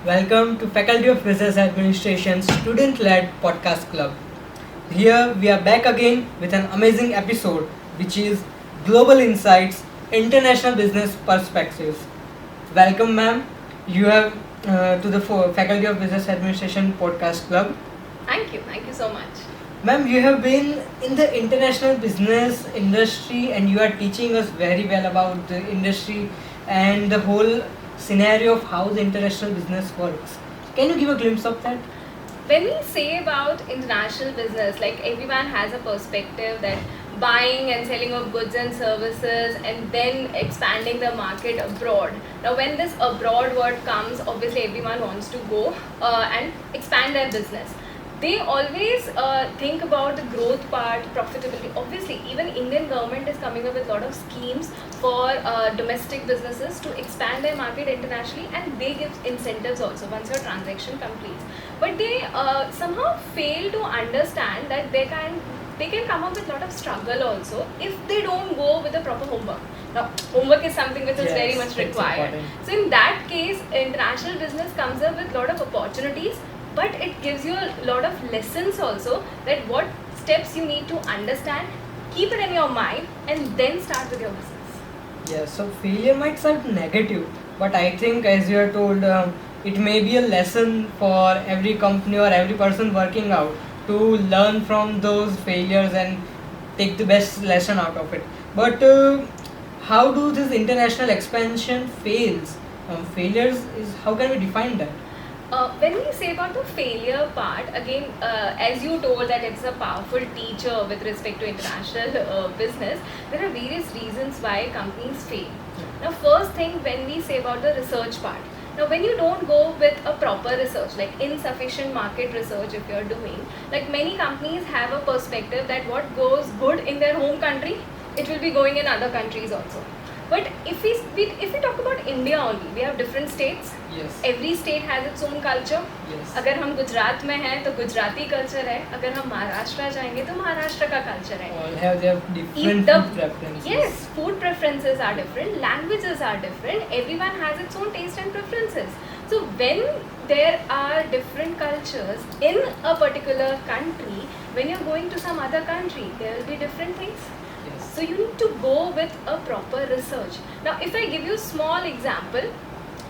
Welcome to Faculty of Business Administration Student-led Podcast Club. Here we are back again with an amazing episode which is Global Insights, International Business Perspectives. Welcome ma'am, you have to the Faculty of Business Administration Podcast Club. Thank you so much. Ma'am, you have been in the international business industry and you are teaching us very well about the industry and the whole scenario of how the international business works. Can you give a glimpse of that? When we say about international business, like everyone has a perspective that buying and selling of goods and services and then expanding the market abroad. Now, when this abroad word comes, obviously everyone wants to go and expand their business. They always think about the growth part, profitability. Obviously, even Indian government is coming up with a lot of schemes for domestic businesses to expand their market internationally, and they give incentives also once your transaction completes. But they somehow fail to understand that they can come up with a lot of struggle also if they don't go with the proper homework. Now, homework is something which is very much required. So in that case, international business comes up with a lot of opportunities, but it gives you a lot of lessons also that what steps you need to understand, keep it in your mind, and then start with your business. Yes, so failure might sound negative, but I think as you are told, it may be a lesson for every company or every person working out to learn from those failures and take the best lesson out of it. But how do this international expansion fails? Failures is, how can we define that? When we say about the failure part, again, as you told that it's a powerful teacher with respect to international business, there are various reasons why companies fail. Now, first thing, when we say about the research part, now when you don't go with a proper research, like insufficient market research if you're doing, like many companies have a perspective that what goes good in their home country, it will be going in other countries also. But if we talk about India only, we have different states. Yes. Every state has its own culture. Yes. अगर हम गुजरात में हैं तो Gujarati culture है, अगर हम महाराष्ट्र जाएंगे तो महाराष्ट्र का कल्चर है. All have their different food preferences. Yes, food preferences are different, languages are different, everyone has its own taste and preferences. So when there are different cultures in a particular country, when you're going to some other country, there will be different things. Yes. So you need to go with a proper research. Now if I give you a small example,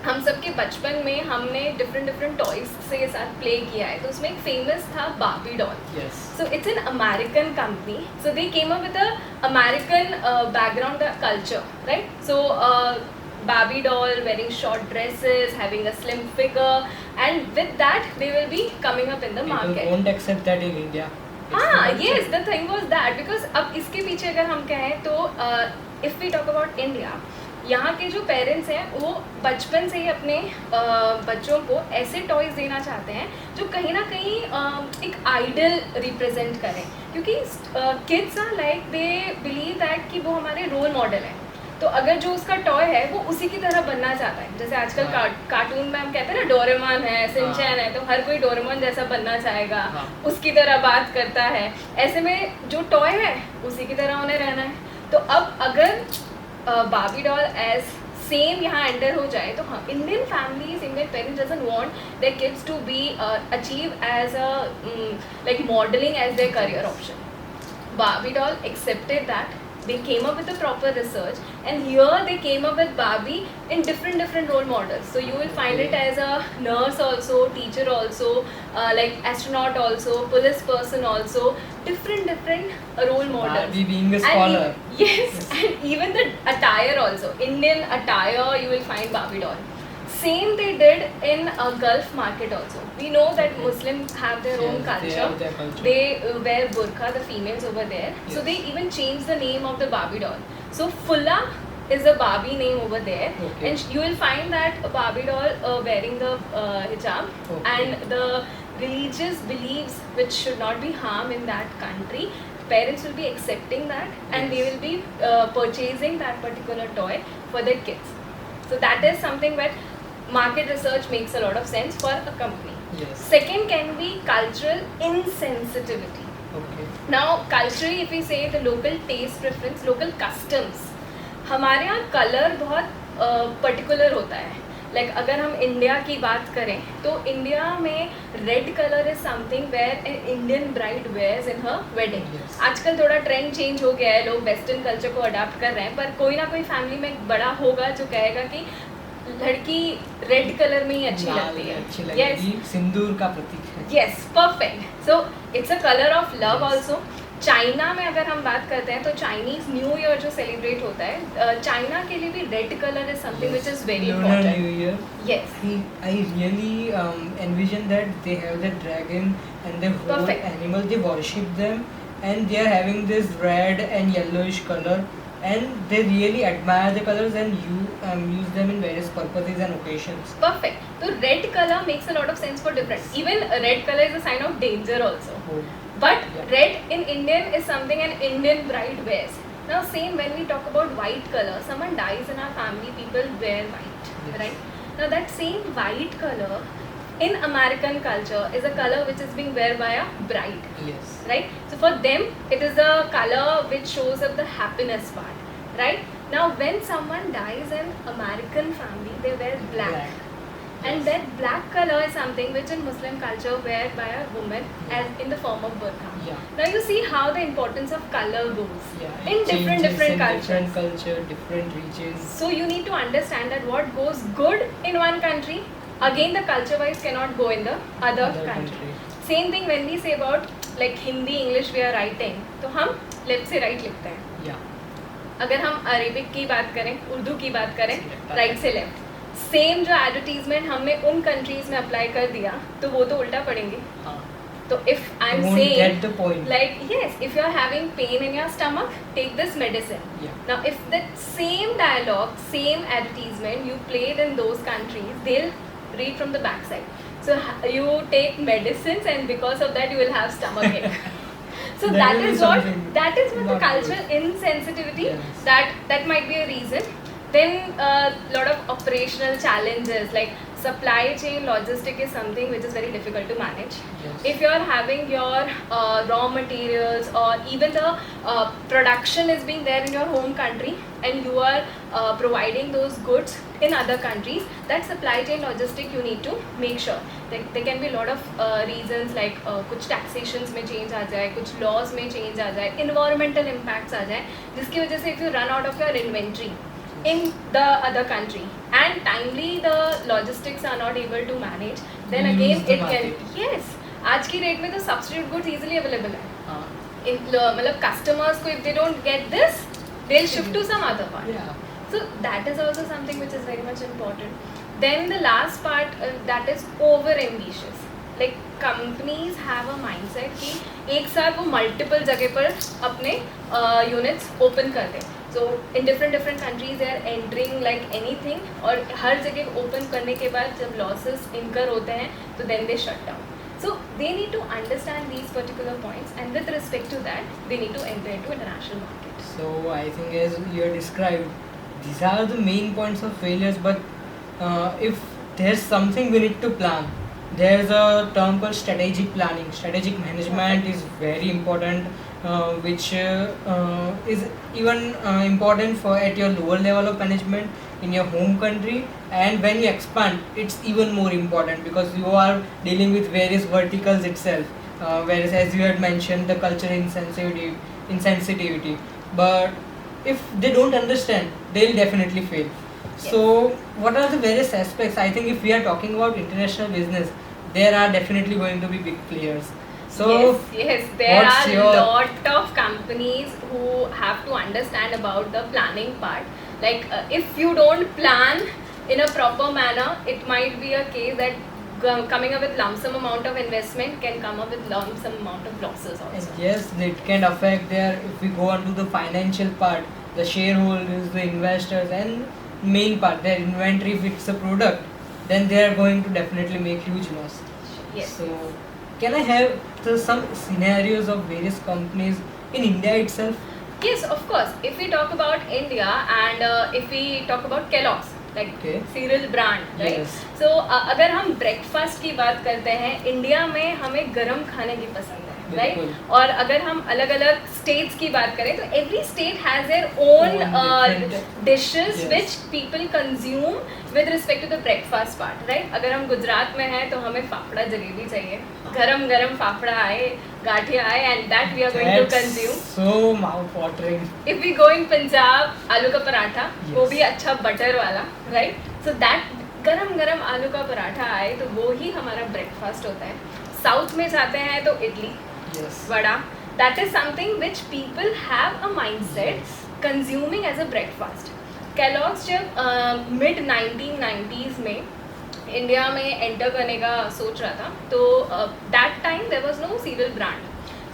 हम सबके बचपन में हमने different toys से साथ play किया है, तो उसमें एक फेमस था Barbie doll. So it's an American company, so they came up with a American background culture, right? So Barbie doll wearing short dresses, having a slim figure, and with that they will be coming up in the market. People won't accept that in India. हाँ, yes, the thing was that because अब इसके पीछे अगर हम कहें तो if we talk about India, यहाँ के जो पेरेंट्स हैं वो बचपन से ही अपने बच्चों को ऐसे टॉयज देना चाहते हैं जो कहीं ना कहीं एक आइडल रिप्रेजेंट करें, क्योंकि kids are like they believe that कि वो हमारे रोल मॉडल हैं. तो अगर जो उसका टॉय है वो उसी की तरह बनना चाहता है, जैसे आजकल कार्टून में हम कहते हैं ना डोरेमोन है, सिंचैन है, तो हर कोई डोरेमोन जैसा बनना चाहेगा, उसकी तरह बात करता है. ऐसे में जो टॉय है उसी की तरह उन्हें रहना है. तो अब अगर बार्बी डॉल एज सेम यहाँ एंटर हो जाए तो हाँ, Indian families, Indian parents doesn't want their kids to be achieve as a like modeling as their career option. Barbie doll accepted that. They came up with a proper research, and here they came up with Barbie in different role models. So you will find it as a nurse also, teacher also, like astronaut also, police person also, different role models. Barbie being a scholar. Yes, and even the attire also. Indian attire you will find Barbie doll. Same they did in a Gulf market also. We know that Muslims have their own culture. They wear burqa, the females over there. Yes. So they even changed the name of the Barbie doll. So Fulla is a Barbie name over there, and you will find that a Barbie doll wearing the hijab, and the religious beliefs which should not be harmed in that country. Parents will be accepting that, and they will be purchasing that particular toy for their kids. So that is something where market research makes a lot of sense for a company. Yes. Second can be cultural insensitivity. Okay. Now culturally if we say the local taste preference, local customs, हमारे यहाँ colour बहुत particular होता है. Like अगर हम India की बात करें तो इंडिया में red colour is something where an Indian bride wears in her wedding. Yes. आजकल थोड़ा ट्रेंड चेंज हो गया है, लोग वेस्टर्न कल्चर को अडाप्ट कर रहे हैं, पर कोई ना कोई फैमिली में बड़ा होगा जो कहेगा कि लड़की रेड कलर में ही अच्छी लाल लगती है. अच्छी Yes. लगेगी, सिंदूर का प्रतीक है. Yes, perfect. So it's a colour of love also. China में अगर हम बात करते हैं तो चाइनीज न्यू ईयर जो सेलिब्रेट होता है, चाइना के लिए भी red colour is something which is very Lunar important. New Year. Yes. I really envision that they have the dragon and the whole Perfect. animal. They worship them, and they are having this red and yellowish color, and they really admire the colors and use them in various purposes and occasions. Perfect. So red color makes a lot of sense for different. Even red color is a sign of danger also. Oh, But Yeah. red in Indian is something an Indian bride wears. Now same when we talk about white color, someone dies in our family, people wear white, Yes. right? Now that same white color in American culture is a color which is being worn by a bride, yes. right? So for them it is a color which shows up the happiness part, right? Now when someone dies in American family, they wear black. And Yes. that black color is something which in Muslim culture wear by a woman as in the form of burqa. Yeah. Now you see how the importance of color goes Yeah. in it different changes different in cultures. different culture, different regions. So you need to understand that what goes good in one country, again the culture wise cannot go in the other country. Same thing when we say about like Hindi, English we are writing, तो हम left से right लिखते हैं. Yeah. अगर हम Arabic की बात करें, उर्दू की बात करें, Left. राइट से लेफ्ट. सेम जो एडवर्टीजमेंट हमने उन कंट्रीज में अप्लाई कर दिया तो वो तो उल्टा पड़ेंगे. हाँ. तो if I You am won't get saying the point. like yes, if you are having pain in your stomach, take this medicine. Yeah. Now if that same dialogue, same advertisement you played in those countries, they'll read from the backside. So you take medicines and because of that you will have stomach ache. So That that will be is what something the not cultural insensitivity. Yes. That might be a reason. Then a lot of operational challenges like supply chain logistic is something which is very difficult to manage. Yes. If you are having your raw materials or even the production is being there in your home country and you are providing those goods in other countries, that supply chain logistic you need to make sure. There can be a lot of reasons like कुछ taxations में change आ जाए, कुछ laws में change आ जाए, environmental impacts आ जाए, जिसकी वजह से if you run out of your inventory in the other country and timely the logistics are not able to manage, then You again lose the it can. market. Yes, आज की date में तो substitute goods easily available है. हाँ. मतलब customers को if they don't get this, they'll shift to some other one. Yeah. So that is also something which is very much important. Then the last part that is over ambitious. Like companies have a mindset कि एक साथ वो multiple जगह पर अपने units open कर दें. So in different countries they are entering like anything और हर जगह open करने के बाद जब losses incur होते हैं तो then they shut down. So they need to understand these particular points and with respect to that they need to enter into international market. So I think as you have described, these are the main points of failures. But if there's something we need to plan, there's a term called strategic planning. Strategic management is very important, which is even important for at your lower level of management in your home country, and when you expand it's even more important because you are dealing with various verticals itself, whereas as you had mentioned the cultural insensitivity, but if they don't understand they'll definitely fail. So what are the various aspects? I think if we are talking about international business, there are definitely going to be big players. So yes, there what's are your- lot of companies who have to understand about the planning part. Like if you don't plan in a proper manner, it might be a case that coming up with lump sum amount of investment can come up with lump sum amount of losses and also. yes, it can affect their, if we go on to the financial part, the shareholders, the investors, and main part, their inventory. If it's a product, then they are going to definitely make huge loss. Yes. So can I have some scenarios of various companies in India itself? Yes, of course. If we talk about India and if we talk about Kellogg's, like Okay. Serial brand, right? Yes. सो अगर हम breakfast की बात करते हैं, India में हमें गरम खाने की पसंद है, राइट? बिल्कुल। और अगर हम अलग अलग स्टेट्स की बात करें तो every state has their own different- dishes Yes. Which people consume with respect to the breakfast part, right? अगर हम गुजरात में हैं तो हमें फाफड़ा जलेबी चाहिए, गरम गरम फाफड़ा आए, गाठिया आए, and that we are going to consume. So mouth watering. If we go in Punjab, आलू का पराठा, वो Yes. भी अच्छा बटर वाला, राइट? सो दैट गरम गरम आलू का पराठा आए तो वो ही हमारा ब्रेकफास्ट होता है. साउथ में जाते हैं तो idli, Yes. Vada, that is something which people have a mindset Yes. Consuming as a breakfast. Kellogg's जब मिड 1990s में इंडिया में एंटर करने का सोच रहा था, तो that time there was no cereal brand.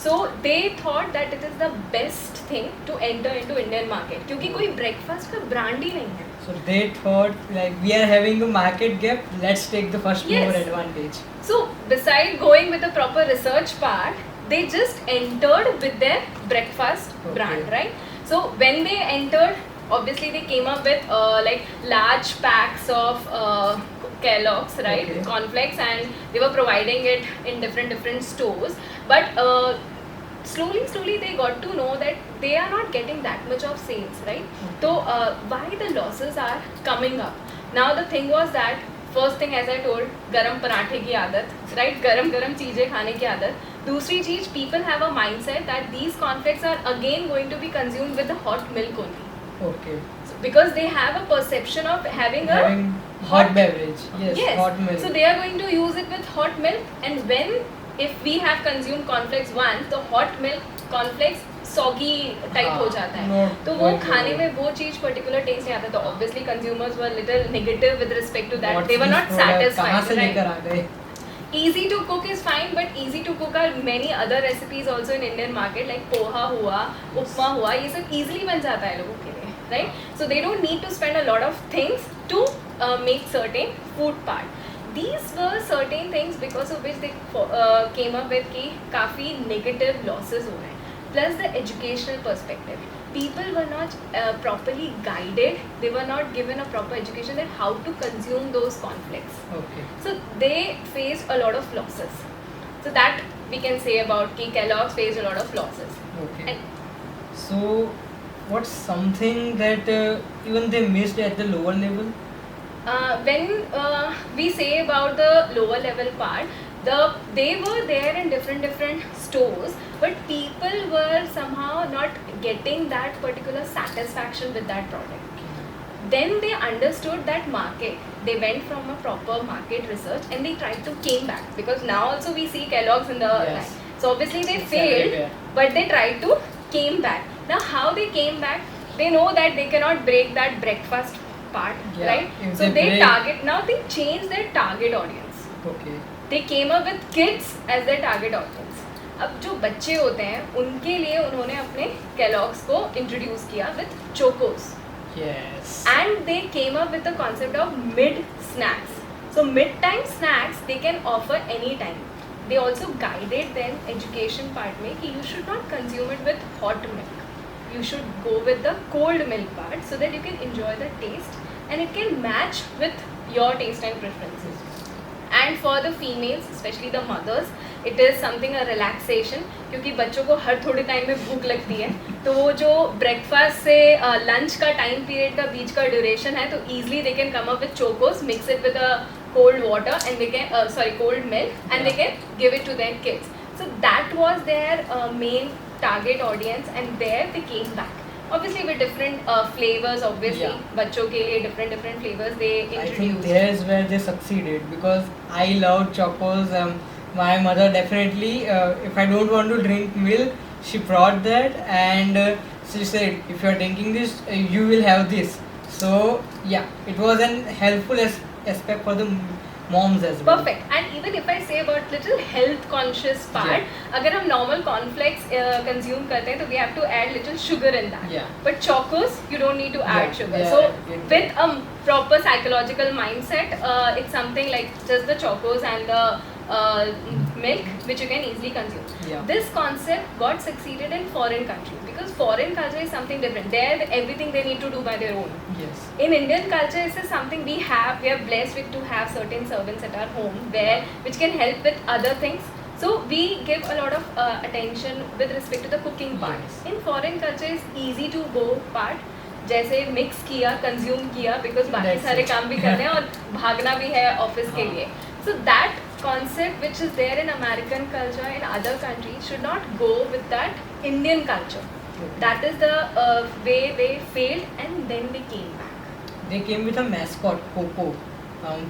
So they thought that it is the best thing to enter into Indian market, क्योंकि कोई ब्रेकफास्ट का ब्रांड ही नहीं है. So they thought like we are having a market gap. Let's take the first Yes. mover advantage. So beside going with the proper research part, they just entered with their breakfast Okay. brand, right? So when they entered, obviously they came up with like large packs of Kellogg's, right? Okay. Cornflakes, and they were providing it in different stores. But slowly they got to know that they are not getting that much of sales, right? So why the losses are coming up? Now the thing was that first thing, as I told, garam parathe ki aadat, right? Garam cheezein khane ki aadat. दूसरी चीज, people have a mindset that these cornflakes are again going to be consumed with the hot milk only. Okay. So, because they have a perception of having a Having hot beverage. Yes. yes. Hot milk. So they are going to use it with hot milk, and when if we have consumed cornflakes once, the hot milk cornflakes soggy type हाँ, हो जाता है. not तो वो going to खाने be. में वो चीज पर्टिकुलर टेस्ट नहीं आता. तो obviously consumers were little negative with respect to that. What's They were this not product? satisfied. कहाँ से right? लेकर आ गए? Easy to cook is fine, but easy to cook are many other recipes also in Indian market, like poha हुआ, उपमा हुआ, ये सब easily बन जाता है लोगों के लिए, right? So they don't need to spend a lot of things to make certain food part. These were certain things because of which they came up with कि काफ़ी negative losses हो रहे हैं. Plus the educational perspective. People were not properly guided. They were not given a proper education that how to consume those cornflakes. Okay. So they faced a lot of losses. So that we can say about कि Kellogg's faced a lot of losses. Okay. And So, what's something that even they missed at the lower level? when we say about the lower level part, they were there in different stores, but people were somehow not getting that particular satisfaction with that product. Then they understood that market. They went from a proper market research and they tried to came back, because now also we see Kellogg's in the Yes. line. So obviously they It's failed, everywhere. but they tried to came back. Now how they came back? They know that they cannot break that breakfast part, Yeah, right? if So they they break- target, now they change their target audience. Okay. They came up with kids as their target audience. अब जो बच्चे होते हैं उनके लिए उन्होंने अपने Kellogg's को इंट्रोड्यूस किया with Chocos, Yes. and they came up with the concept of mid snacks. So mid time snacks they can offer any time. They also guided them education part में कि you should not consume it with hot milk. You should go with the cold milk part so that you can enjoy the taste and it can match with your taste and preferences. And for the females, especially the mothers, it is something a relaxation, क्योंकि बच्चों को हर थोड़े time में भूख लगती है. तो वो जो ब्रेकफास्ट से लंच का टाइम पीरियड का बीच का ड्यूरेशन है, तो easily they can come up with chocos, mix it with a cold water and they can cold milk, and they can give it to their kids. So that was their main target audience, and there they came back. Obviously with different flavors, obviously Yeah. बच्चों के लिए different flavors they I think introduced. there's where they succeeded, because I love chocos. My mother definitely, if I don't want to drink milk, she brought that, and she said, if you are drinking this, you will have this. So yeah, it was an helpful aspect for the moms as well. Perfect. And even if I say about little health conscious part, अगर हम normal cornflakes consume करते हैं तो we have to add little sugar in that. Yeah. But chocos, you don't need to add Yeah, sugar. yeah, So yeah. with a proper psychological mindset, it's something like just the chocos and the milk which you can easily consume. Yeah. This concept got succeeded in foreign countries because foreign culture is something different. There, everything they need to do by their own. Yes. In Indian culture, this is something we have. We are blessed with to have certain servants at our home where which can help with other things. So we give a lot of attention with respect to the cooking part. Yes. In foreign culture, it's easy to go part. जैसे mix किया consume किया because बाकी That's सारे it. काम भी करने हैं और भागना भी है ऑफिस के हाँ. लिए so that concept which is there in American culture in other countries should not go with that Indian culture. Okay. That is the way they failed and then they came back. They came with a mascot, Coco.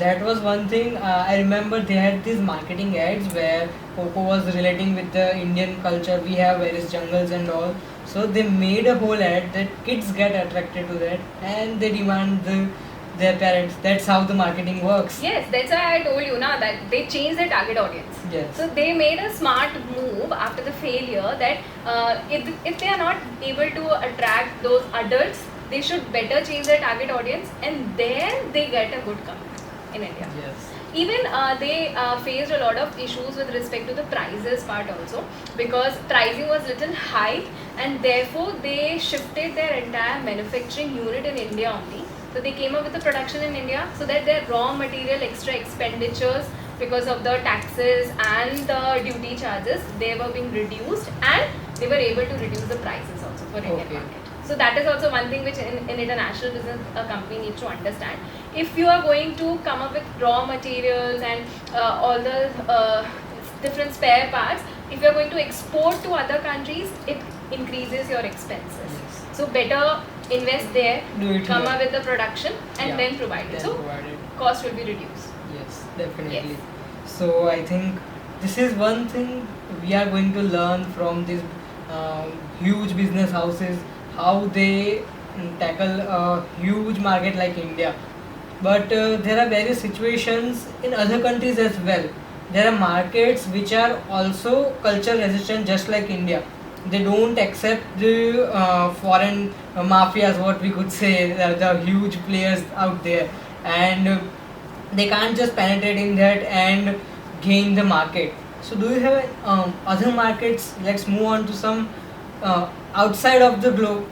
That was one thing. I remember they had these marketing ads where Coco was relating with the Indian culture. We have various jungles and all. So they made a whole ad that kids get attracted to that and they demand their parents. That's how the marketing works. Yes, that's why I told you now that they changed their target audience. Yes. So they made a smart move after the failure that if they are not able to attract those adults, they should better change their target audience and then they get a good comeback in India. Yes. Even they faced a lot of issues with respect to the prices part also because pricing was little high and therefore they shifted their entire manufacturing unit in India only. So they came up with the production in India so that their raw material extra expenditures because of the taxes and the duty charges, they were being reduced and they were able to reduce the prices also for Indian Okay. market. So that is also one thing which in international business a company needs to understand. If you are going to come up with raw materials and all the different spare parts, if you are going to export to other countries, it increases your expenses. Yes. So better invest there, Do it come here. up with the production and Yeah. then provide it. Then So provide it. cost will be reduced. Yes, definitely. Yes. So I think this is one thing we are going to learn from these huge business houses how they tackle a huge market like India. But there are various situations in other countries as well. There are markets which are also culture resistant, just like India. They don't accept the foreign mafias, what we could say, the huge players out there, and they can't just penetrate in that and gain the market. So, do you have other markets? Let's move on to some outside of the globe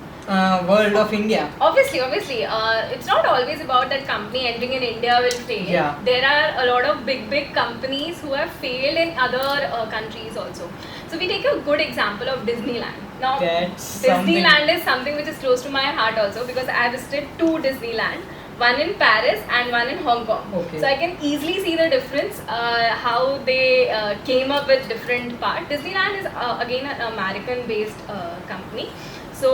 world of India. Obviously, it's not always about that company entering in India will fail. Yeah. There are a lot of big companies who have failed in other countries also. So we take a good example of Disneyland. Now, That's something. Disneyland is something which is close to my heart also because I visited two Disneyland. One in Paris and one in Hong Kong. Okay. So I can easily see the difference, how they came up with different part. Disneyland is again an American-based company. So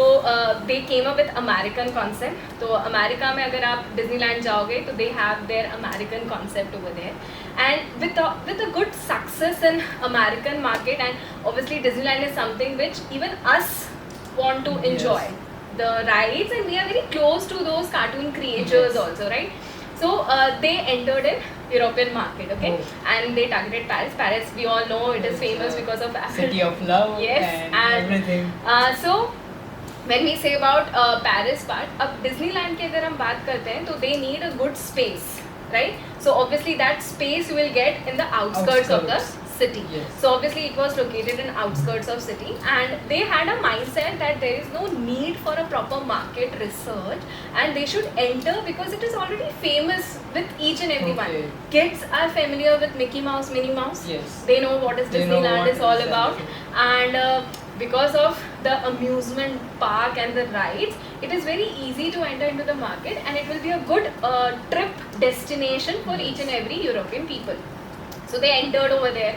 they came up with American concept. So America में अगर आप Disneyland जाओगे तो they have their American concept over there. And with a good success in American market and obviously Disneyland is something which even us want to enjoy. Yes. The rides and we are very close to those cartoon creatures Yes. also, right? So they entered in European market, okay, Oh. and they targeted Paris. Paris, we all know it is Yes, famous because of City of Love. Yes, and everything. So when we say about Paris part, अब Disneyland की अगर हम बात करते हैं तो they need a good space, right? So obviously that space you will get in the outskirts of the Outskirts. city. Yes. So obviously it was located in outskirts of city and they had a mindset that there is no need for a proper market research and they should enter because it is already famous with each and everyone. Okay. Kids are familiar with Mickey Mouse, Minnie Mouse. Yes. They know what is They know Disneyland what is all is about that. and because of the amusement park and the rides, it is very easy to enter into the market and it will be a good trip destination for each and every European people. So they entered over there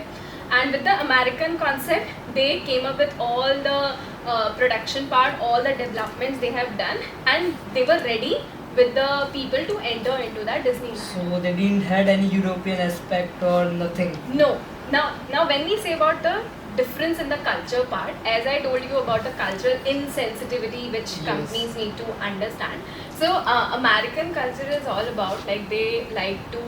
and with the American concept, they came up with all the production part, all the developments they have done and they were ready with the people to enter into that Disneyland. So they didn't had any European aspect or nothing. No. Now when we say about the difference in the culture part, as I told you about the cultural insensitivity which Yes. companies need to understand. So American culture is all about like they like to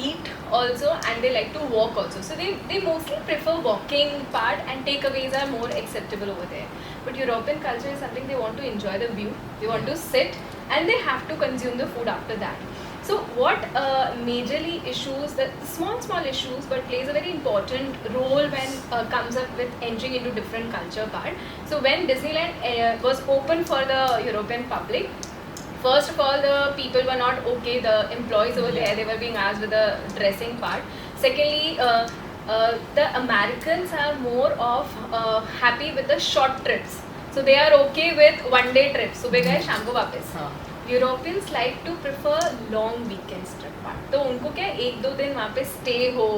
eat also and they like to walk also. So they mostly prefer walking part and takeaways are more acceptable over there. But European culture is something they want to enjoy the view, they want to sit and they have to consume the food after that. So what majorly issues, the small issues, but plays a very important role when comes up with entering into different culture part. So when Disneyland was open for the European public, first of all, the people were not okay. The employees over there, they were being asked with the dressing part. Secondly, the Americans are more of happy with the short trips. So they are okay with one-day trips. सुबह गए शाम को वापस. Europeans like to prefer long weekends trip part. तो उनको क्या 1-2 दिन वहाँ पे स्टे हो,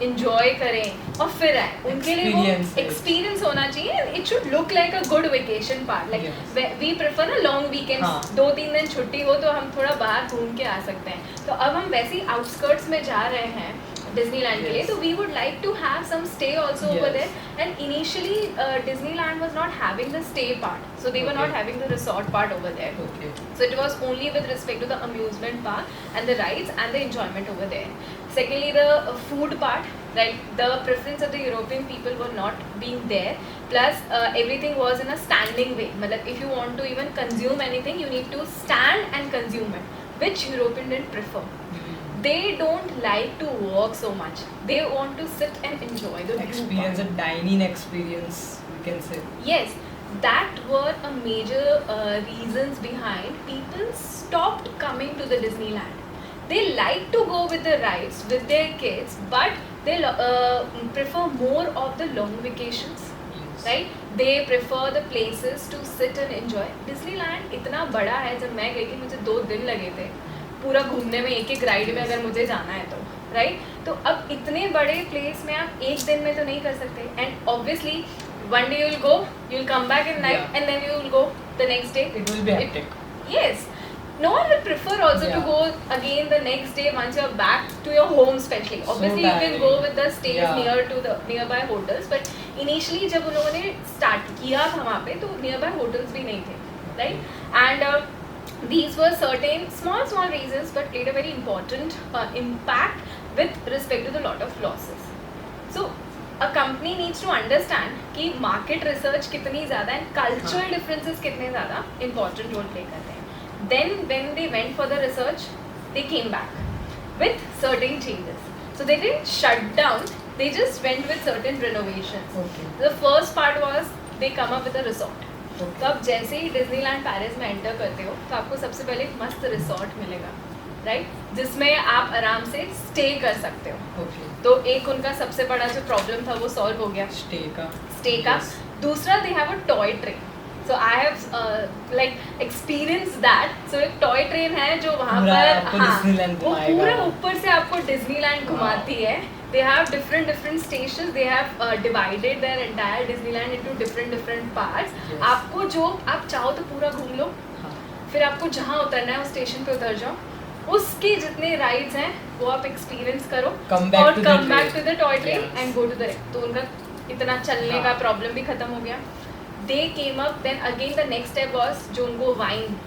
इंजॉय करें और फिर आए. उनके लिए वो एक्सपीरियंस होना चाहिए. It should look like a good vacation part. Like we prefer ना लॉन्ग वीकेंड्स, 2-3 दिन छुट्टी हो तो हम थोड़ा बाहर घूम के आ सकते हैं. तो अब हम वैसे आउटस्कर्ट्स में जा रहे हैं डिज्नीलैंड के लिए, तो we would like to have some stay also over there. And initially Disneyland was not having the stay part, so they were not having the resort part over there. So it was only with respect to the amusement park and the rides and the enjoyment over there. Secondly, the food part, right? The preference of the European people were not being there. Plus, everything was in a standing way. Matlab, if you want to even consume anything, you need to stand and consume it, which European didn't prefer. They don't like to work so much. They want to sit and enjoy the experience, a dining experience, we can say. Yes, that were a major reasons behind people stopped coming to the Disneyland. They like to go with the rides with their kids, but they prefer more of the long vacations. Yes. Right? They prefer the places to sit and enjoy. Disneyland इतना बड़ा है. जब मैं गई थी मुझे 2 दिन लगे थे पूरा घूमने में, एक राइड में अगर मुझे जाना है तो. राइट? तो अब इतने बड़े प्लेस में आप एक दिन में तो नहीं कर सकते. And obviously one day you'll go, you'll come back at night, and then you'll go the next day. It will be hectic. Yes. No one will prefer also to go again the next day once you're back to your home especially. Obviously you can go with the stays near to the nearby hotels, but initially जब उन्होंने start किया था वहाँ पे तो nearby hotels भी नहीं थे, right? And these were certain small reasons but played a very important impact with respect to the lot of losses. So a company needs to understand कि market research कितनी ज़्यादा and cultural differences कितने ज़्यादा important role play करते हैं. Then when they went for the research, they came back with certain changes. So they didn't shut down, they just went with certain renovations. Okay. The first part was they come up with a resort. तो अब जैसे ही Disneyland Paris में enter करते हो तो आपको सबसे पहले एक मस्त रिसोर्ट मिलेगा, राइट? जिसमें आप आराम से स्टे कर सकते हो. तो एक उनका सबसे बड़ा जो प्रॉब्लम था वो सॉल्व हो गया स्टे का. दूसरा they have a toy train. So I have like experience that. So एक टॉय ट्रेन है जो वहाँ पर वो पूरा ऊपर से आपको डिज्नीलैंड घुमाती है. They have different stations. They have divided their entire Disneyland into different parts. Yes. आपको जो आप चाहो तो पूरा घूम लो. फिर आपको जहाँ उतरना है उस स्टेशन पे उतर जाओ. उसके जितने राइड्स हैं वो आप एक्सपीरियंस करो और come back to the toy train and go to the. तो उनका इतना चलने का प्रॉब्लम भी खत्म हो गया. They came up then again the next step was जो उनको वाइन,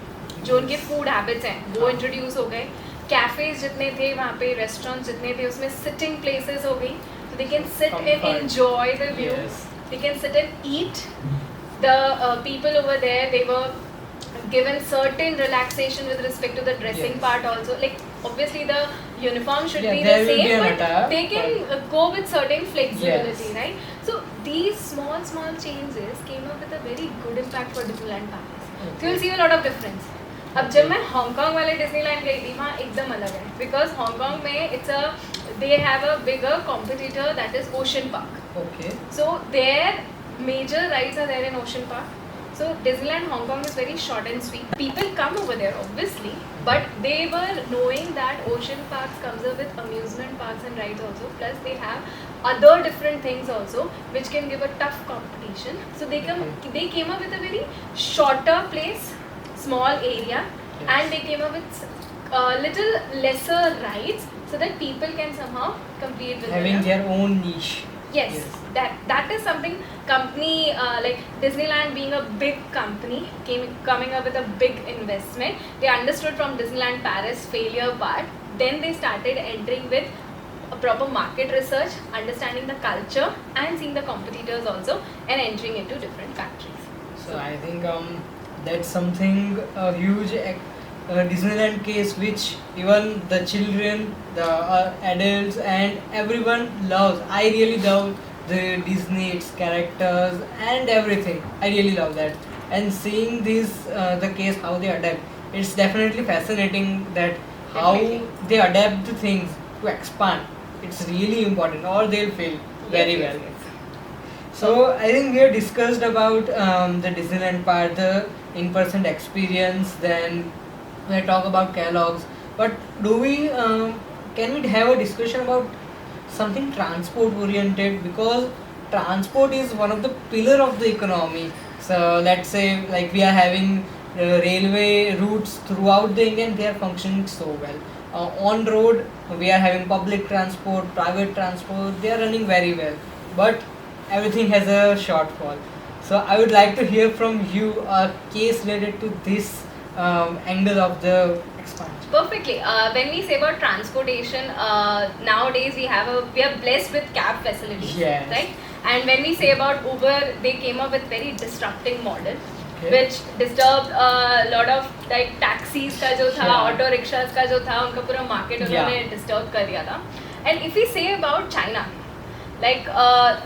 जो उनके फूड हैबिट्स हैं वो इंट्रोड्यूस हो गए. कैफेज जितने थे वहाँ पे, रेस्टोरेंट्स जितने थे उसमें सिटिंग प्लेसेस हो गई. तो they can sit and enjoy the view. They can sit and eat. The people over there they were given certain relaxation with respect to the dressing part also. Like obviously the uniform should be the same, but they can go with certain flexibility, right? So these small changes came up with a very good impact for Disneyland Paris. So you'll see a lot of difference. अब जब मैं Hong Kong वाले Disneyland गई थी वहाँ एकदम अलग है. बिकॉज हांगकांग में they have a bigger competitor that is Ocean Park. Okay. So their major rides are there in Ocean Park. So Disneyland Hong Kong is very short and sweet. People come over there obviously, but they were knowing that Ocean Parks comes up with amusement parks and rides also. Plus they have other different things also which can give a tough competition. So they came up with a very shorter place, small area, and they came up with little lesser rides so that people can somehow compete with having their own niche. Yes. That is something company like Disneyland being a big company coming up with a big investment. They understood from Disneyland Paris failure part. Then they started entering with a proper market research, understanding the culture and seeing the competitors also and entering into different factories. So I think that's something a huge Disneyland case which even the children, the adults, and everyone loves. I really love the Disney, its characters, and everything. I really love that. And seeing this, the case how they adapt, it's definitely fascinating that how Definitely. they adapt the things to expand. It's really important, or they'll fail very Yes, well. yes, So I think we have discussed about the Disneyland part, the in-person experience. Then we talk about Kellogg's. But do we can we have a discussion about something transport oriented, because transport is one of the pillar of the economy. So let's say like we are having railway routes throughout the India and they are functioning so well. On road we are having public transport, private transport, they are running very well. But everything has a shortfall. So I would like to hear from you a case related to this angle of the expansion. Perfectly. When we say about transportation, nowadays we are blessed with cab facilities, Yes. right? And when we say about Uber, they came up with very disrupting model, Okay. which disturbed a lot of like taxis का जो था, Yeah. auto rickshaws का जो था, उनका पूरा market उन्होंने disturb कर दिया था. And if we say about China, like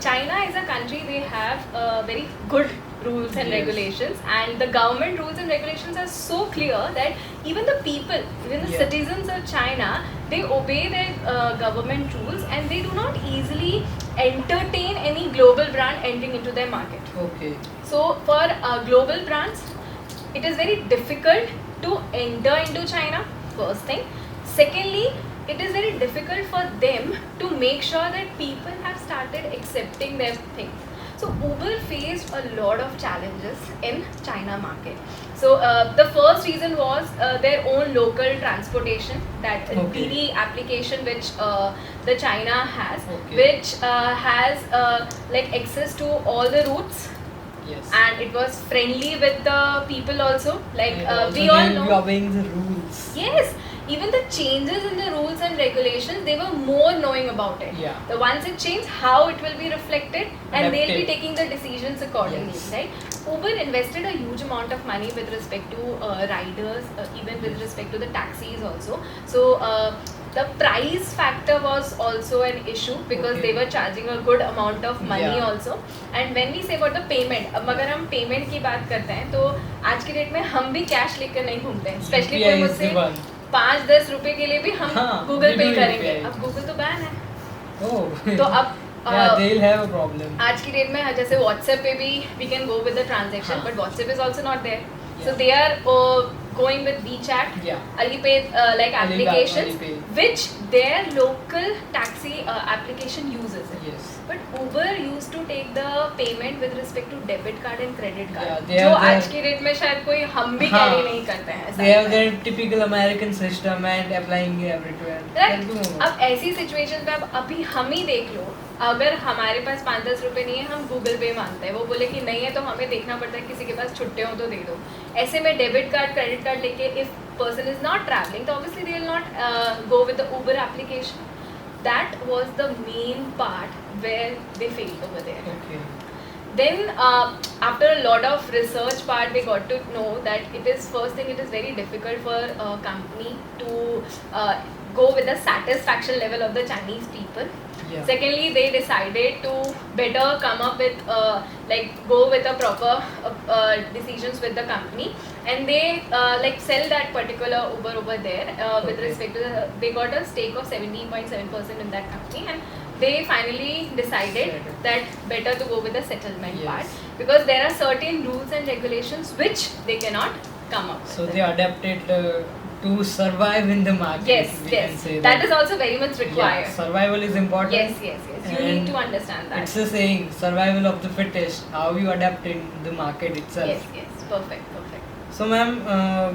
China is a country, they have very good rules and Yes. regulations, and the government rules and regulations are so clear that even the people, even the Yeah. citizens of China, they obey their government rules, and they do not easily entertain any global brand entering into their market. Okay. So for global brands, it is very difficult to enter into China, first thing. Secondly, it is very difficult for them to make sure that people have started accepting their things. So Uber faced a lot of challenges in China market. So the first reason was their own local transportation, that Okay. DD application which the China has, Okay. which has like access to all the routes, Yes. and it was friendly with the people also. Like And also we all they will be know. obeying the rules. Yes, even the changes in the rules and regulations, they were more knowing about it. Yeah. The once it changed, how it will be reflected, and they'll be Adapted. taking the decisions accordingly, Yes. right? Uber invested a huge amount of money with respect to riders, even with respect to the taxis also. So the price factor was also an issue because Okay. they were charging a good amount of money Yeah. also. And when we say about the payment, अब अगर हम payment की बात करते हैं तो आज की डेट में हम भी कैश लेकर नहीं घूमते हैं, स्पेशली UPI कोई is मुझसे the one. 5-10 रुपए के लिए भी हम हाँ, गूगल we पे do करेंगे. UPI. अब गूगल तो बैन है, Oh. तो अब yeah, they'll have a problem. आज की डेट में जैसे व्हाट्सएप पे भी we can go with the transaction, हाँ. But WhatsApp is also not there. So Yeah. they are going with WeChat, Yeah. Alipay, like Alibaba, applications, Alipay. which their local taxi application uses it. Yes. But Uber used to take the payment with respect to debit card and credit card. Yeah, they जो have their- आज की date में शायद कोई हम भी हाँ. Carry नहीं करते हैं. They have their typical American system and applying everywhere. Right. They'll do अब ऐसी सिचुएशन पे अब अभी हम ही देख लो, अगर हमारे पास 5-10 रुपए नहीं है, हम गूगल पे मांगते हैं, वो बोले कि नहीं है तो हमें देखना पड़ता है किसी के पास छुट्टे हो तो दे दो. ऐसे में डेबिट कार्ड क्रेडिट कार्ड लेके if person is not travelling तो obviously they will not go with the Uber application. That was the main part where they failed over there. Okay. Then after a lot of research part, they got to know that it is, first thing, it is very difficult for a company to go with the satisfaction level of the Chinese people. Yeah. Secondly, they decided to better come up with like go with a proper decisions with the company, and they like sell that particular Uber over there with Okay. respect to they got a stake of 17.7% in that company, and they finally decided Settled. that better to go with the settlement Yes. part, because there are certain rules and regulations which they cannot come up with. So they adapted to survive in the market. Yes, we can yes, say that is also very much required. Yeah, survival is important. Yes, yes, yes. You need And to understand that. It's a saying, survival of the fittest. How you adapt in the market itself. Yes, yes, perfect, perfect. So, ma'am,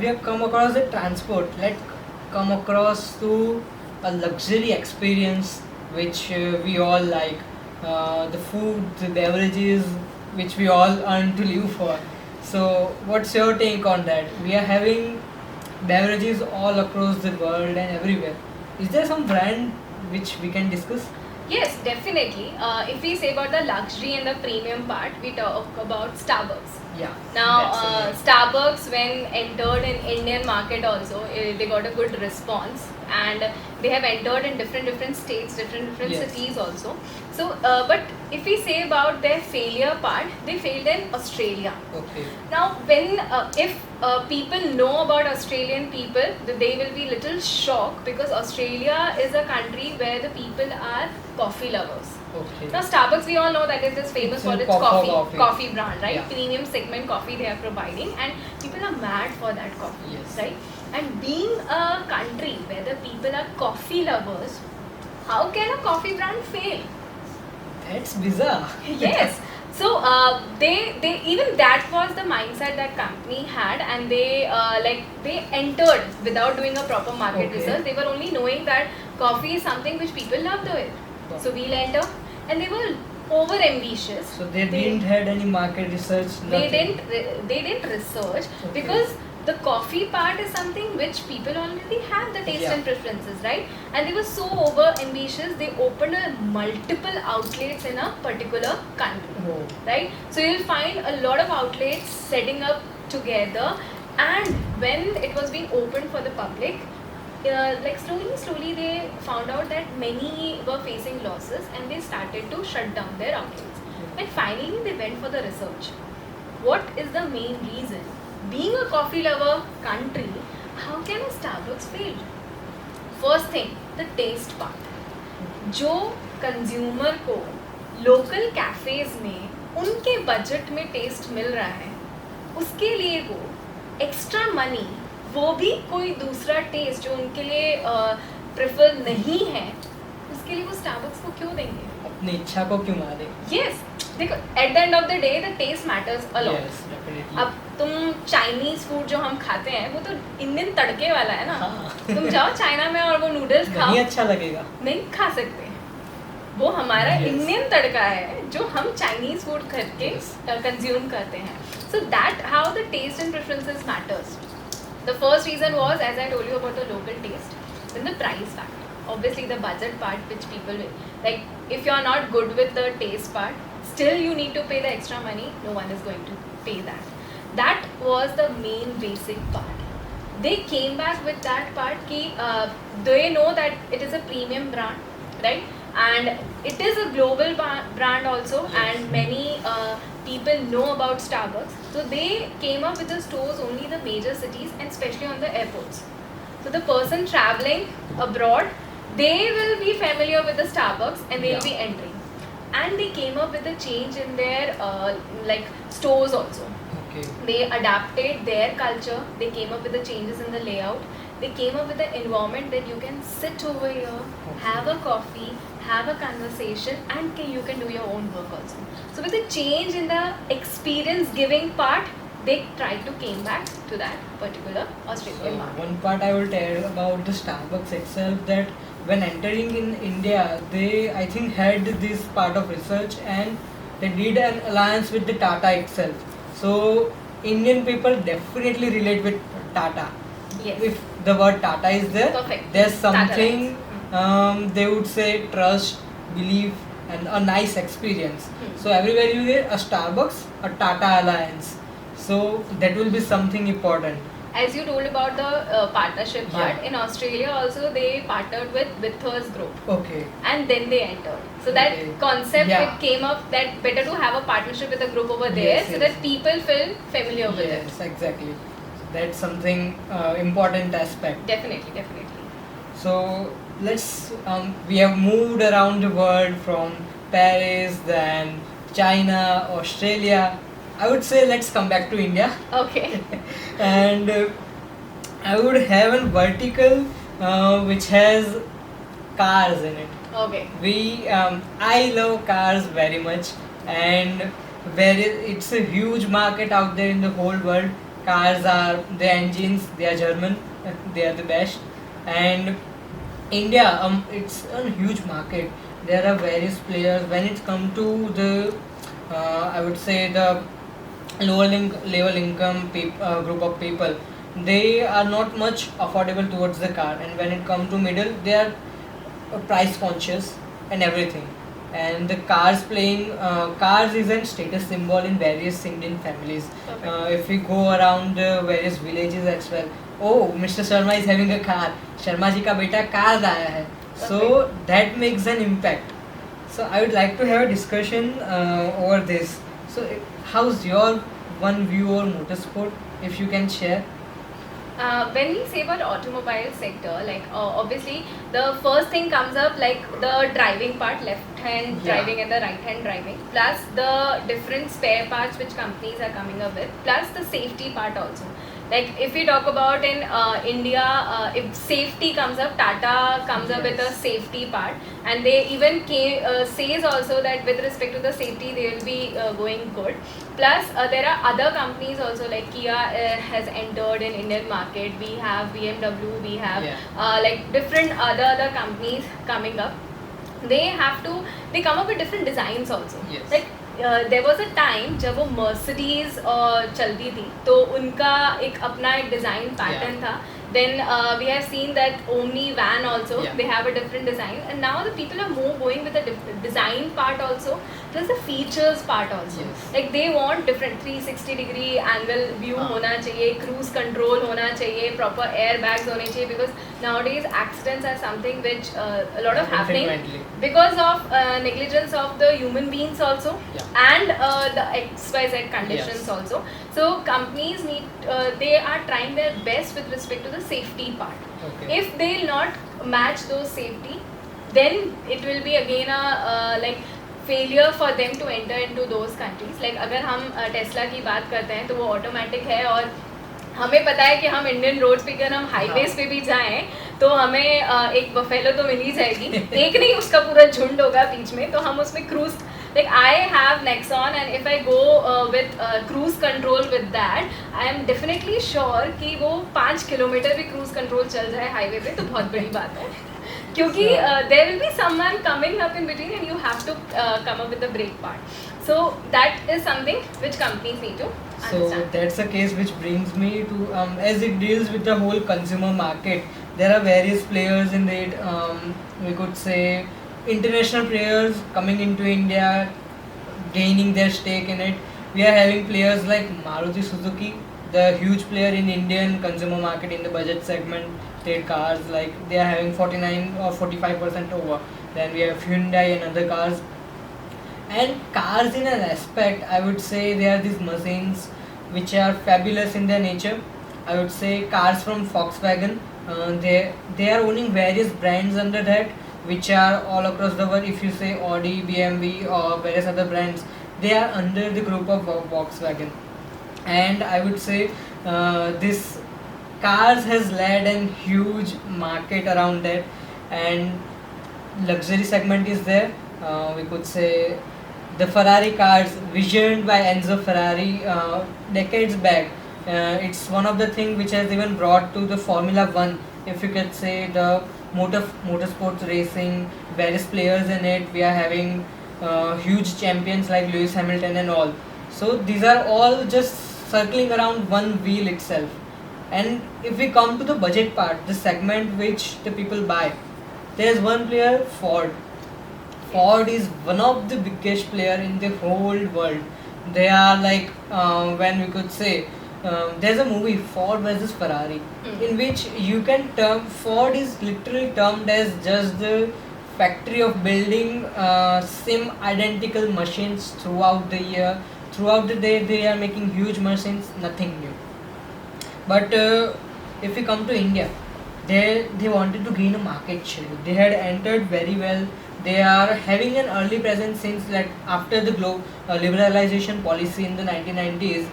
we have come across the transport. Let's come across to a luxury experience which we all like. The food, the beverages, which we all earn to live for. So, what's your take on that? We are having beverages all across the world and everywhere. Is there some brand which we can discuss? Yes, definitely. If we say about the luxury and the premium part, we talk about Starbucks. Yeah. Now, that's a name. Starbucks, when entered in Indian market also, they got a good response, and they have entered in different states, different Yes. cities also. So, but if we say about their failure part, they failed in Australia. Okay. Now, when if people know about Australian people, they will be little shocked because Australia is a country where the people are coffee lovers. Okay. Now, Starbucks, we all know that it is famous It's for a its coffee. coffee brand, right? Yeah. Premium segment coffee they are providing, and people are mad for that coffee, Yes. right? And being a country where the people are coffee lovers, how can a coffee brand fail? That's bizarre. Yes. So they even that was the mindset that company had, and they entered without doing a proper market Okay. research. They were only knowing that coffee is something which people love to it. Wow. So we'll enter, and they were over ambitious. So they didn't had any market research. They Nothing. didn't research Okay. because the coffee part is something which people already have the taste Yeah. and preferences, right? And they were so over ambitious, they opened multiple outlets in a particular country, Oh. right? So you'll find a lot of outlets setting up together, and when it was being opened for the public, like slowly they found out that many were facing losses, and they started to shut down their outlets. And finally they went for the research. What is the main reason? Being a coffee lover country, how can a Starbucks fail? First thing, the taste part. जो consumer को local cafes में उनके budget में test मिल रहा है, उसके लिए वो एक्स्ट्रा मनी, वो भी कोई दूसरा टेस्ट जो उनके लिए प्रेफर नहीं है, उसके लिए वो स्टारबक्स को क्यों देंगे? अपनी इच्छा को क्यों मारे? यस, देखो at the end of the day the taste matters a lot. Yes, definitely. अब तुम चाइनीज फूड जो हम खाते हैं वो तो इंडियन तड़के वाला है ना. हाँ. तुम जाओ चाइना में और वो नूडल्स खाओ, नहीं अच्छा लगेगा. नहीं खा सकते. वो हमारा Yes. इंडियन तड़का है जो हम चाइनीज फूड करके Yes. कंज्यूम करते हैं. So that how the taste and preferences matters. The first reason was, as I told you, about the local taste. Then the price factor. Obviously, the budget part, which people will, like, if you're not good with the taste part, still you need to pay the extra money. No one is going to pay that. That was the main basic part. They came back with that part ki they know that it is a premium brand, right? And it is a global brand also, Yes. and many people know about Starbucks. So they came up with the stores only in the major cities, and especially on the airports. So the person traveling abroad, they will be familiar with the Starbucks and they will be Yeah. entering. And they came up with a change in their like stores also. Okay. They adapted their culture. They came up with the changes in the layout. They came up with the environment that you can sit over here, have a coffee, have a conversation, and you can do your own work also. So with the change in the experience giving part, they tried to came back to that particular Australian market. One part I will tell about the Starbucks itself, that when entering in India, they I think had this part of research, and they did an alliance with the Tata itself. So Indian people definitely relate with Tata. Yes. If the word Tata is there, Perfect. there's Tata something lines. they would say trust, belief, and a nice experience. Hmm. So everywhere you hear a Starbucks, a Tata alliance. So that will be something important. As you told about the partnership part, Yeah. in Australia also they partnered with Withers Group. Okay. And then they entered. So that Okay. concept Yeah. it came up that better to have a partnership with a group over there, Yes, so yes. that people feel familiar with it. Yes, exactly. That's something important aspect. Definitely, definitely. So let's we have moved around the world from Paris, then China, Australia. I would say let's come back to India. Okay. And I would have a vertical which has cars in it. Okay. I love cars very much, and it's a huge market out there in the whole world. Cars are the engines, they are German, they are the best. And India, it's a huge market. There are various players. When it comes to the I would say the lower level income group of people, they are not much affordable towards the car, and when it comes to middle, they are price conscious. and everything. And the cars playing, cars is a status symbol in various Indian families. Perfect. If we go around various villages as well, oh, Mr. Sharma is having a car. Sharma ji ka beta car आया है. So that makes an impact. So I would like to have a discussion over this. So how's your one view on motorsport, if you can share? When we say about automobile sector, like obviously the first thing comes up like the driving part, left hand Yeah. driving and the right hand driving, plus the different spare parts which companies are coming up with, plus the safety part also. Like if we talk about in India, if safety comes up, Tata comes up with a Yes. safety part, and they even says also that with respect to the safety they will be going good. Plus there are other companies also, like Kia has entered in Indian market. We have BMW, we have Yeah. like different other companies coming up. They come up with different designs also. Yes. Like there was a time जब वो Mercedes चलती थी तो उनका एक अपना एक design pattern था. Then we have seen that Omni van also, Yeah. they have a different design, and now the people are more going with the different design part also, plus the features part also. Yes. Like they want different 360 degree angle view होना चाहिए, cruise control होना चाहिए, proper airbags होने चाहिए, because nowadays accidents are something which a lot of happening Frequently. because of negligence of the human beings also, Yeah. and the XYZ conditions Yes. also. So companies need they are trying their best with respect to the safety part. Okay. If they'll not match those safety, then it will be again a like failure for them to enter into those countries. Like अगर हम Tesla की बात करते हैं तो वो automatic है, और हमें पता है कि हम इंडियन रोड्स पे अगर हम हाईवेज पे भी जाएं तो हमें एक बफेलो तो मिल ही जाएगी. एक नहीं, उसका पूरा झुंड होगा बीच में, तो हम उसमें cruise. Like I have Nexon, and if I go with cruise control with that, I am definitely sure कि वो 5 किलोमीटर भी cruise control चल जाए हाईवे पे तो बहुत बड़ी बात है. क्योंकि there will be someone coming up in between and you have to come up with the brake part. So that is something which companies need to So understand. that's a case which brings me to as it deals with the whole consumer market. There are various players in it. We could say international players coming into India, gaining their stake in it. We are having players like Maruti Suzuki, the huge player in Indian consumer market in the budget segment. Trade cars, like they are having 49 or 45% over. Then we have Hyundai and other cars. And cars in an aspect, I would say they are these machines which are fabulous in their nature. I would say cars from Volkswagen, they are owning various brands under that, which are all across the world. If you say Audi, BMW or various other brands, they are under the group of Volkswagen. And I would say this cars has led a huge market around that, and luxury segment is there. We could say the Ferrari cars visioned by Enzo Ferrari decades back. It's one of the things which has even brought to the Formula 1, if you could say, the motorsports racing, various players in it. We are having huge champions like Lewis Hamilton and all. So these are all just circling around one wheel itself. And if we come to the budget part, the segment which the people buy, there's one player, Ford. Ford is one of the biggest player in the whole world. They are like when we could say there's a movie Ford versus Ferrari, in which you can term Ford is literally termed as just the factory of building same identical machines throughout the year. Throughout the day, they are making huge machines, nothing new. But if we come to India, they wanted to gain a market share. They had entered very well. They are having an early presence since like after the liberalization policy in the 1990s.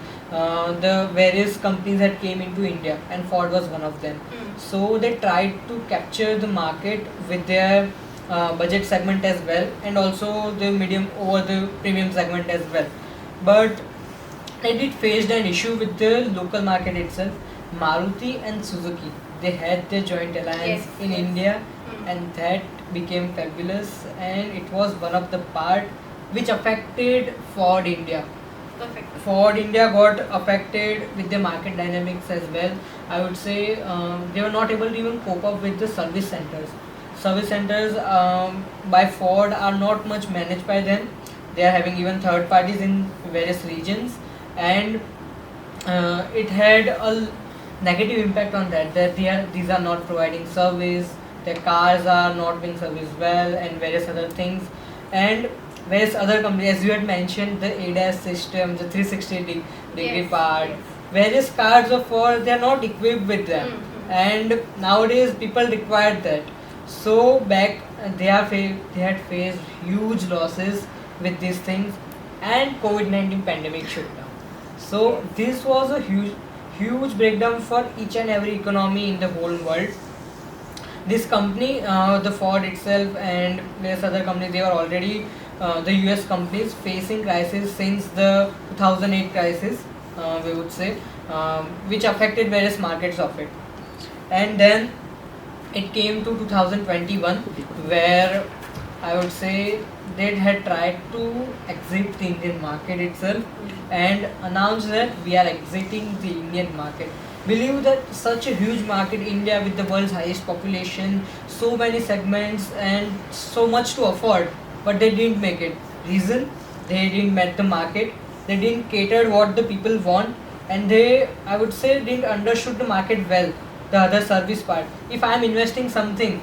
The various companies that came into India, and Ford was one of them. So they tried to capture the market with their budget segment as well, and also the medium over the premium segment as well. But it faced an issue with the local market itself. Maruti and Suzuki, they had their joint alliance Yes, in yes. India, and that became fabulous, and it was one of the part which affected Ford India. Perfect. Ford India got affected with the market dynamics as well. I would say they were not able to even cope up with the service centers. service centers by Ford are not much managed by them. They are having even third parties in various regions, and it had a negative impact on that. That these are not providing service. Their cars are not being serviced well, and various other things, and various other companies, as you had mentioned, the ADAS system, the 360 degree Yes, part. yes. Various cars of Ford, they are not equipped with them, and nowadays people require that. So back they had faced huge losses with these things, and COVID-19 pandemic shut down. So this was a huge breakdown for each and every economy in the whole world. This company, the Ford itself and various other companies, they were already the US companies facing crisis since the 2008 crisis, we would say, which affected various markets of it. And then it came to 2021, where I would say they had tried to exit the Indian market itself and announced that we are exiting the Indian market. Believe that such a huge market, India, with the world's highest population, so many segments and so much to afford, but they didn't make it. Reason? They didn't met the market. They didn't cater what the people want, and they, I would say, didn't understood the market well. The other service part. If I am investing something,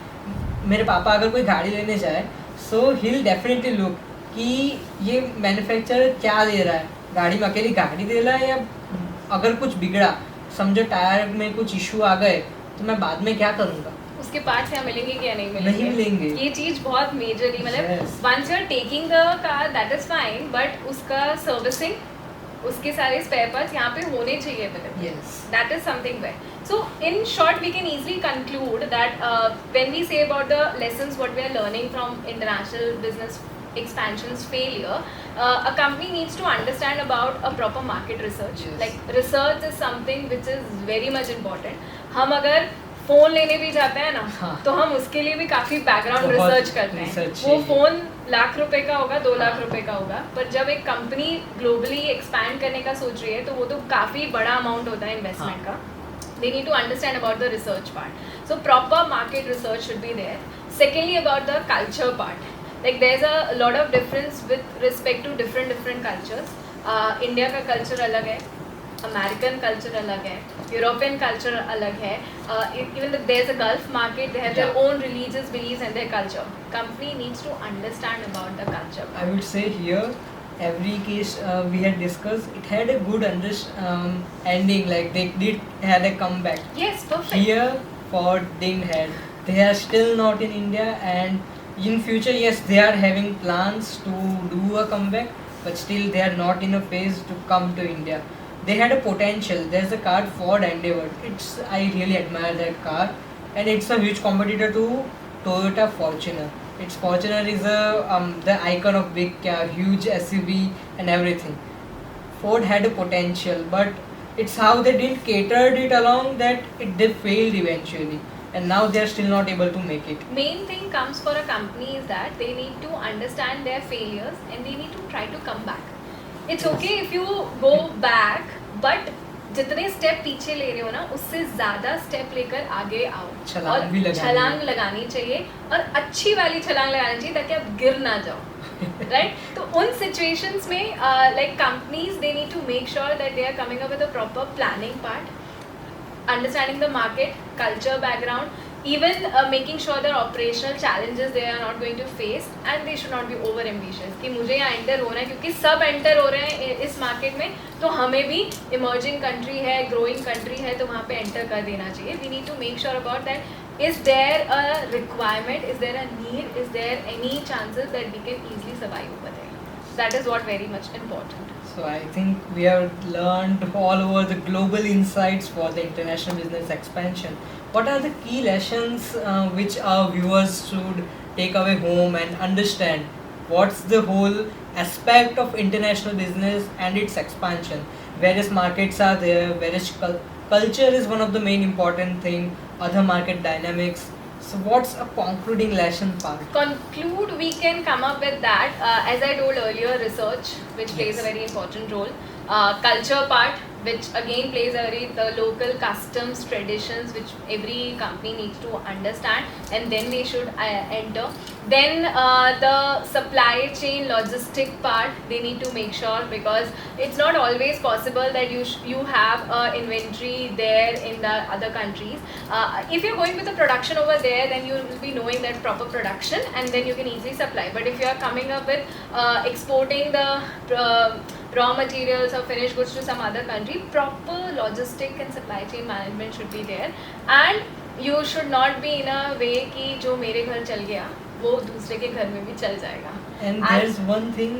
मेरे पापा अगर कोई गाड़ी लेने जाए, सो he'll definitely look कि ये manufacturer क्या दे रहा है, गाड़ी में अकेली गाड़ी दे रहा है या अगर कुछ बिगड़ा, समझो टायर में कुछ इशू आ गए, तो मैं बाद में क्या करूँगा? उसके पार्ट्स यहाँ मिलेंगे कि या नहीं नहीं मिलेंगे। ये चीज बहुत मेजरली मतलब Yes. Once you are taking the car that is fine, but उसका सर्विसिंग, उसके सारे स्पेयर पार्ट्स यहाँ पे होने चाहिए available. Yes. That is something where. So in short, we can easily conclude that when we say about the lessons what we are learning from international business expansion's failure, a company needs to understand about a proper market research. Yes. Like research is something which is very much important. हम अगर phone लेने भी जाते हैं ना, हाँ. तो हम उसके लिए भी काफी बैकग्राउंड बहुत रिसर्च करते हैं. research वो चाहिए. फोन लाख रुपए का होगा, 2 लाख हाँ. रुपए का होगा, पर जब एक कंपनी ग्लोबली एक्सपैंड करने का सोच रही है तो वो तो काफी बड़ा अमाउंट होता है इन्वेस्टमेंट का. They need to understand about the research part. So proper market research should be there. Secondly, about the culture part. Like there's a lot of difference with respect to different cultures. India का culture अलग है, American culture अलग है, European culture अलग है. Even if there's a Gulf market, they have their Yeah. own religious beliefs and their culture. Company needs to understand about the culture. I would say here, every case we had discussed, it had a good ending. Like they did had a comeback. Yes, perfect. Here, Ford didn't had. They are still not in India, and in future, yes, they are having plans to do a comeback, but still they are not in a phase to come to India. They had a potential. There's a car Ford Endeavour. I really admire that car, and it's a huge competitor to Toyota Fortuner. Fortuner is the icon of big car, huge SUV and everything. Ford had a potential, but it's how they didn't cater it along that they failed eventually, and now they are still not able to make it. Main thing comes for a company is that they need to understand their failures and they need to try to come back. It's okay if you go back, but जितने step पीछे ले रहे हो ना, उससे ज्यादा step लेकर आगे आओ. छलांग और भी लगानी छलांग लगानी चाहिए और अच्छी वाली छलांग लगानी चाहिए ताकि आप गिर ना जाओ. राइट? तो उन सिचुएशंस में like companies they need to make sure that they are coming up with a proper planning part, understanding the market, culture background, even making sure that operational challenges they are not going to face, and they should not be over ambitious कि मुझे यहाँ enter होना है क्योंकि सब enter हो रहे हैं इस market में, तो हमें भी emerging country है, growing country है, तो वहाँ पे enter कर देना चाहिए. We need to make sure about that. Is there a requirement? Is there a need? Is there any chances that we can easily survive over there? That is what very much important. So I think we have learned all over the global insights for the international business expansion. What are the key lessons which our viewers should take away home and understand? What's the whole aspect of international business and its expansion? Various markets are there, various culture is one of the main important thing, other market dynamics. So what's a concluding lesson part? Conclude, we can come up with that. As I told earlier, research, which plays Yes. a very important role. Culture part, which again plays a very the local customs, traditions, which every company needs to understand, and then they should enter. Then the supply chain logistic part, they need to make sure, because it's not always possible that you have a inventory there in the other countries. If you're going with the production over there, then you will be knowing that proper production, and then you can easily supply. But if you are coming up with exporting the raw materials or finished goods to some other country, proper logistic and supply chain management should be there. And you should not be in a way कि जो मेरे घर चल गया वो दूसरे के घर में भी चल जाएगा. And there's one thing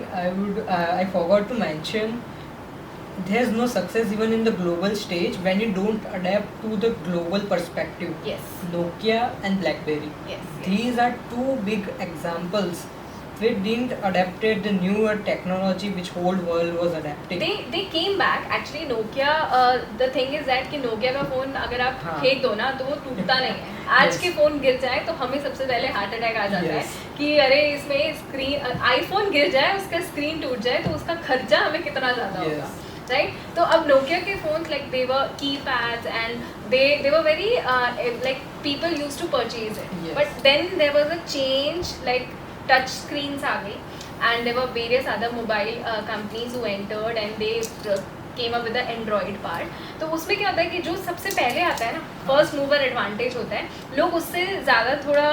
I forgot to mention. There's no success even in the global stage when you don't adapt to the global perspective. Yes. Nokia and BlackBerry. Yes. These are two big examples. They didn't adapted the newer technology which whole world was adapting. They came back. Actually Nokia, the thing is that कि Nokia का phone अगर आप हाँ. फेंक दो ना तो वो टूटता नहीं है. आज Yes. के फोन गिर जाए तो हमें सबसे पहले हार्ट अटैक आ जाता Yes. है कि अरे इसमें स्क्रीन, आईफोन गिर जाए उसका स्क्रीन टूट जाए तो उसका खर्चा हमें कितना ज़्यादा Yes. होगा. Right? तो अब Nokia के phones, like they were keypads and they were very like people used to purchase it. Yes. But then there was a change, like touch screens आ गई, and there were various other mobile companies who entered and they came up with the Android part. तो उसमें क्या होता है कि जो सबसे पहले आता है ना, first mover advantage होता है, लोग उससे ज़्यादा थोड़ा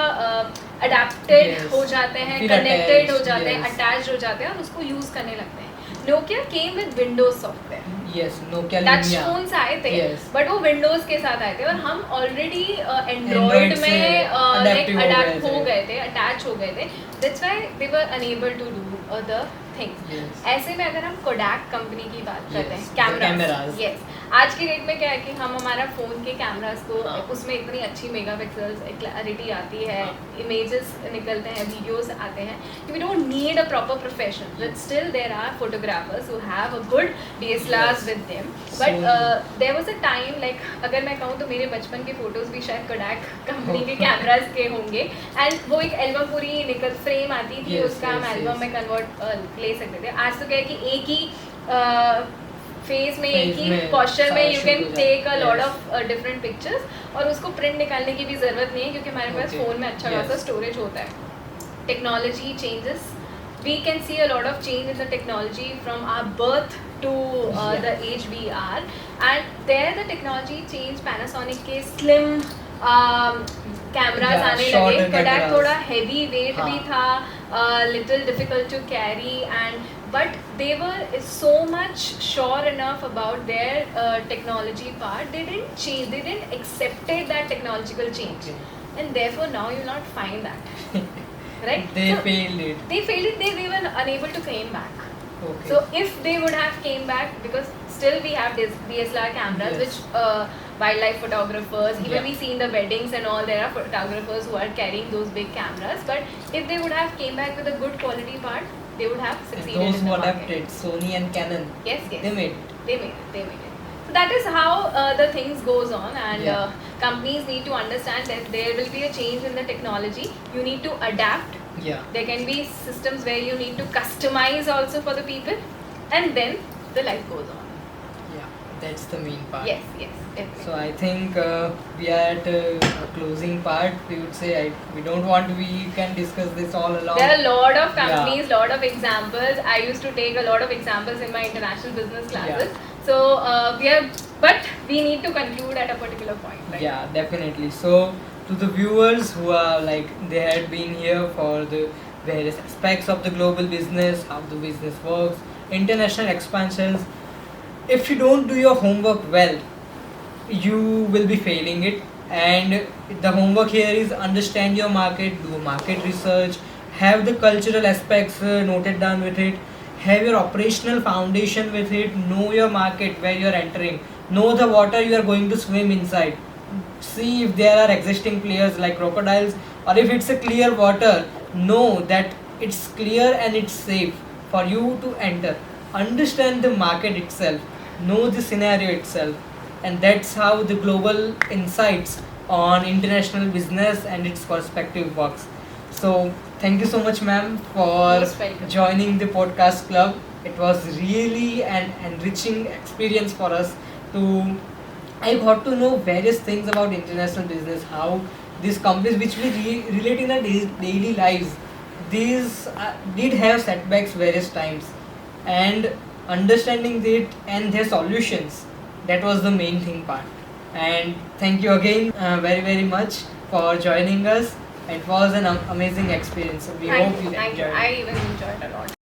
adapted Yes. हो जाते हैं, फिर connected attached, हो जाते हैं, yes. attached हो जाते हैं और उसको use करने लगते हैं. Nokia came with Windows software. Yes, Nokia touch Lumia. Phones आए थे, Yes. बट वो विंडोज के साथ आए थे और हम ऑलरेडी Android एंड्रॉइड से में adaptive हो अडेप्ट गए हो थे. गए थे, अटैच हो गए थे. That's why they were unable to do the things. Yes. ऐसे में अगर हम कोडैक कंपनी की बात करते Yes, हैं, the cameras. कैमरास, यस, आज की डेट में क्या है कि हम हमारा फ़ोन के कैमरास को हाँ. उसमें इतनी अच्छी मेगापिक्सल्स क्लैरिटी आती है, हाँ. इमेजेस निकलते हैं, वीडियोस आते हैं, we don't need a proper profession, but still there are photographers who have a good DSLRs Yes. With them. So- but there was a time, like अगर मैं कहूँ तो मेरे बचपन के फोटोज भी शायद कोडैक कंपनी के कैमरास के होंगे, एंड वो एक एल्बम पूरी निकल फ्रेम आती थी, Yes, उसका हम yes, एल्बम yes. में कन्वर्ट ले सकते थे. आज तो क्या है कि एक ही फेस में, एक Phase ही में पोस्चर में सारा यू shoot कैन हो टेक अ जाता है. Lot Yes. Of different pictures, और उसको प्रिंट निकालने की भी ज़रूरत नहीं है क्योंकि हमारे पास Okay. फ़ोन में अच्छा Yes. खासा स्टोरेज होता है. Technology changes, we can see a lot of change in the technology from our birth to the age we are, and there the technology changed. Panasonic के slim cameras Yeah, आने shorter लगे, Kodak cameras. थोड़ा heavy weight हाँ. भी था, little difficult to carry, and but they were so much sure enough about their technology part. They didn't change, they didn't accepted that technological change, Okay. and therefore now you'll not find that. Right? They So, failed it. they failed it, they were unable to claim back. Okay. So if they would have came back, because still we have this DSLR cameras, Yes. which wildlife photographers, even Yeah. we see in the weddings and all, there are photographers who are carrying those big cameras. But if they would have came back with a good quality part, they would have And succeeded those in who the market. adapted, Sony and Canon, Yes, yes. they made it. They made it. They made it. So that is how the things goes on, and Yeah. companies need to understand that there will be a change in the technology. You need to adapt. Yeah. There can be systems where you need to customize also for the people, and then the life goes on. Yeah. That's the main part. Yes, yes, definitely. So I think we are at a closing part. We would say we don't want, we can discuss this all along. There are a lot of Yeah. companies, lot of examples. I used to take a lot of examples in my international business classes. Yeah. So but we need to conclude at a particular point, right? Yeah, definitely. So to the viewers who are like, they had been here for the various aspects of the global business, how the business works, international expansions. If you don't do your homework well, you will be failing it. And the homework here is understand your market, do market research, have the cultural aspects noted down with it, have your operational foundation with it, know your market where you are entering, know the water you are going to swim inside, see if there are existing players like crocodiles, or if it's a clear water, know that it's clear and it's safe for you to enter. Understand the market itself, know the scenario itself, and that's how the global insights on international business and its perspective works. So thank you so much, ma'am, for Most welcome. joining the podcast club. It was really an enriching experience for us to. I got to know various things about international business, how these companies which we relate in our daily lives, these did have setbacks various times, and understanding it and their solutions, that was the main thing part. And thank you again very much for joining us. It was an amazing experience. So we hope you Thank you. enjoyed I it. even enjoyed a lot.